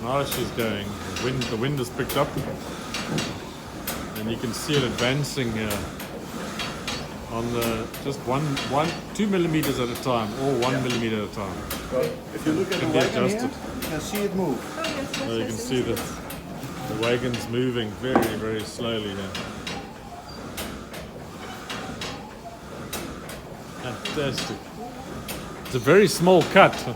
Now she's going. The wind has picked up, and you can see it advancing here on the just 2 millimeters at a time, or 1 millimeter at a time. So if you look at the be wagon here, adjusted. you can see it move. Oh, yes, yes, So you yes, can yes, see yes. the wagon's moving very, very slowly here. Fantastic. It's a very small cut.